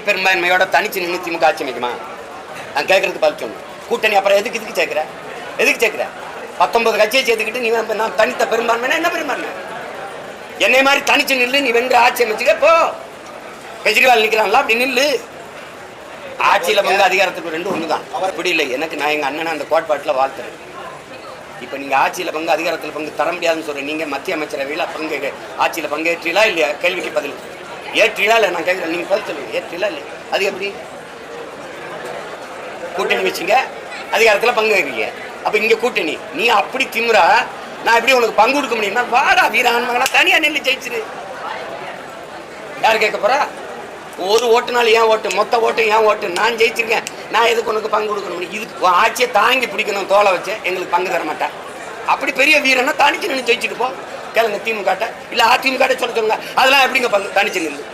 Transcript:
பெரும்பான்மையோட தனிச்சு நின்று திமுக ஆட்சி அமைக்குமா? நான் கேட்கறதுக்கு பதில் சொல்லணும். கூட்டணி அப்புறம் எதுக்கு சேர்க்கிற? எதுக்கு சேர்க்கிற? 19 கட்சியை சேர்த்துக்கிட்டு நீ நான் தனித்த பெரும்பான்மைனா என்ன பெரும்பான்மை? என்னை மாதிரி தனிச்சு நில்லு, நீ வென்று ஆட்சி அமைச்சுக்க போ. கெஜ்ரிவால் நிற்கிறான்ல, அப்படி நில்லு. ஆட்சியில் பங்கு அதிகாரத்துக்கு ரெண்டும் ஒன்று தான். அப்படி இல்லை. நான் எங்கள் அண்ணனை அந்த கோட்பாட்டில் வாழ்த்துறேன். இப்போ நீங்கள் ஆட்சியில் பங்கு அதிகாரத்தில் பங்கு தர முடியாதுன்னு சொல்கிறேன். நீங்கள் மத்திய அமைச்சரவையில் ஆட்சியில் பங்கேற்றீங்களா இல்லையா? கேள்விக்கு பதில் ஏற்றீங்களா இல்லை? நான் கேட்குறேன், நீங்கள் பதில் சொல்லுங்கள். ஏற்றீங்களா இல்லை? அது எப்படி? கூட்டணி வச்சுங்க, அதிகாரத்தில் பங்கு வைக்கிறீங்க. அப்போ இங்கே கூட்டணி, நீ அப்படி திமுறா, நான் எப்படி உனக்கு பங்கு கொடுக்க முடியும்னா வாடா வீரான்மகனா தனியாக நின்று ஜெயிச்சிரு. யார் கேட்க போகிறா? ஒரு ஓட்டுனாலும் ஏன் ஓட்டு, மொத்த ஓட்டு ஏன் ஓட்டு, நான் ஜெயிச்சிருக்கேன், நான் எதுக்கு உனக்கு பங்கு கொடுக்கணும்? இது ஆட்சியை தாங்கி பிடிக்கணும், தோலை வச்சு எங்களுக்கு பங்கு தர மாட்டேன். அப்படி பெரிய வீரனா தனிச்சு நின்று ஜெயிச்சுட்டு போ. கேளுங்க திமுக இல்லை அதிமுக சொல்லுங்க, அதெல்லாம் எப்படிங்க பங்கு தனிச்சு நின்று